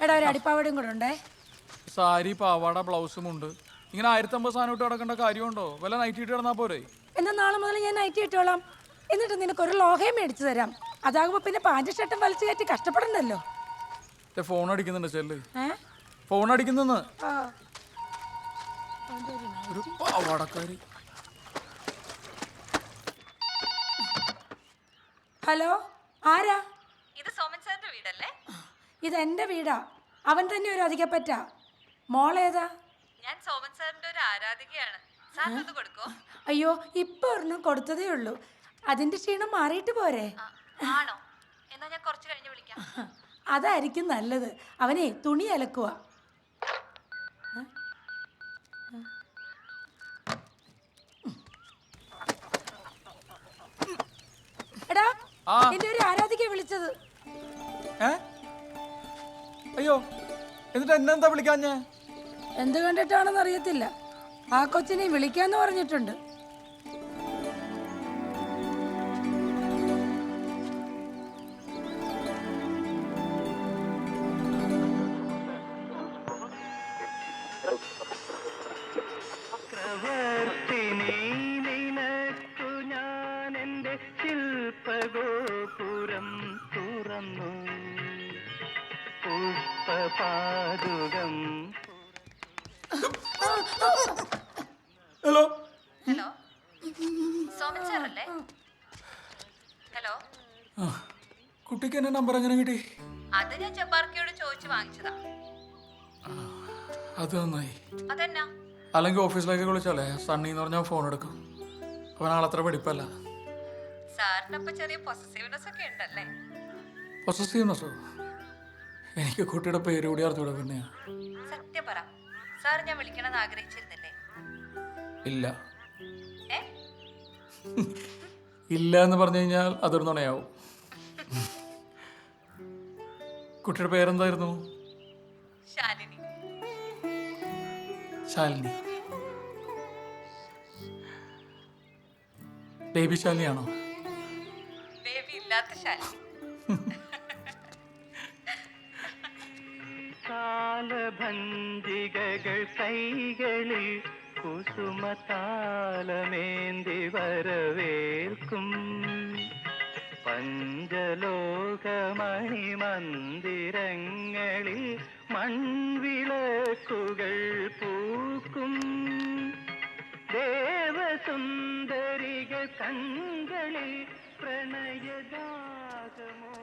എടാ ഒരു അടിപ്പാവടയും കൂടെ ഉണ്ടേ. സാരി പാവാട ബ്ലൗസും ഉണ്ട്. ഇങ്ങനെ 1500 സാധനം ഇട്ട് കിടക്കേണ്ട കാര്യമുണ്ടോ? വല്ല നൈറ്റ് ഇട്ട് കിടന്നാ പോരെ? എന്നാ നാളെ മുതൽ ഞാൻ നൈറ്റ് ഇട്ടോളാം. എന്നിട്ട് നിനക്ക് ഒരു ലോഹയും മേടിച്ചു തരാം. അതാകുമ്പോ പിന്നെ പാൻറ് ഷർട്ടും വലിച്ചു കയറ്റി കഷ്ടപ്പെടണ്ടല്ലോ. ഫോൺ അടിക്കുന്നുണ്ട് ചെല്ല്. ഫോൺ അടിക്കുന്നെന്ന്. ഒരു പാവാടക്കാരി. ഹലോ, ആരാ? ഇത് സോമൻ സാറിന്റെ വീടല്ലേ? ഇതെന്റെ വീടാ. അവൻ തന്നെ ഒരു അധികപ്പറ്റ. മോളേതാ? ഞാൻ സോമൻ സാറിന്റെ ഒരു ആരാധികയാണ്. സാറിനൊന്ന് കൊടുക്കോ? അയ്യോ, ഇപ്പൊ ഒരെണ്ണം കൊടുത്തതേ ഉള്ളൂ. അതിന്റെ ക്ഷീണം മാറിയിട്ട് പോരെ? ആണോ? എന്നാ ഞാൻ കുറച്ച് കഴിഞ്ഞ് വിളിക്കാം. അതായിരിക്കും നല്ലത്. അവനെ തുണി അലക്കുക. എടാ, എന്റെ ഒരു ആരാധിക വിളിച്ചത്. അയ്യോ, എന്നിട്ട് എന്നെന്താ വിളിക്കാഞ്ഞേ? എന്ത് കണ്ടിട്ടാണെന്ന് അറിയത്തില്ല. ആ കൊച്ചിനെ വിളിക്കാന്ന് പറഞ്ഞിട്ടുണ്ട്. ശില്പഗോപുരം തുറന്നു പുഷ്പപാദുകം. ഹലോ ഹലോ, സോമൻ സാറല്ലേ? ഹലോ, കുട്ടിക്ക് എന്റെ നമ്പർ എങ്ങനെ കിട്ടി? അത് ഞാൻ ജബ്ബാർക്കയോട് ചോദിച്ചു വാങ്ങിച്ചതാ. അത് നന്നായി. അതെന്നാ? അല്ലെങ്കിൽ ഓഫീസിലേക്ക് വിളിച്ചാലേ സണ്ണി എന്ന് പറഞ്ഞാൽ ഫോൺ എടുക്കും. അവൻ ആളത്ര പഠിപ്പല്ല. സാറിനപ്പൊ ചെറിയ പൊസസീവ്നെസ് ഒക്കെ ഉണ്ടല്ലേ? പൊസസീവ്നെസ്സോ? എനിക്ക് കുട്ടിയുടെ പേര് കൂടി അറിഞ്ഞൂടെ പിന്നെ. സത്യം പറ, സാർ ഞാൻ വിളിക്കണമെന്ന് ആഗ്രഹിച്ചിരുന്നില്ലേ? ഇല്ല. ഏ? ഇല്ല എന്ന് പറഞ്ഞു കഴിഞ്ഞാൽ അതൊരു നുണയാവും. കുട്ടിയുടെ പേരെന്തായിരുന്നു? ശാലിനി. ശാലിനി. ബേബി ശാലിനിയാണോ? ബേബി ഇല്ലാത്ത ശാലിനി. കാലഭഞ്ജികകൾ കൈകളിൽ കുസുമതാലമേന്തി വരവേൽക്കും പഞ്ചലോകമണിമന്ദിരങ്ങളിൽ മൺവിളക്കുകൾ പൂക്കും ദേവസുന്ദരികൾ കൺകളിൽ പ്രണയദാഹമോ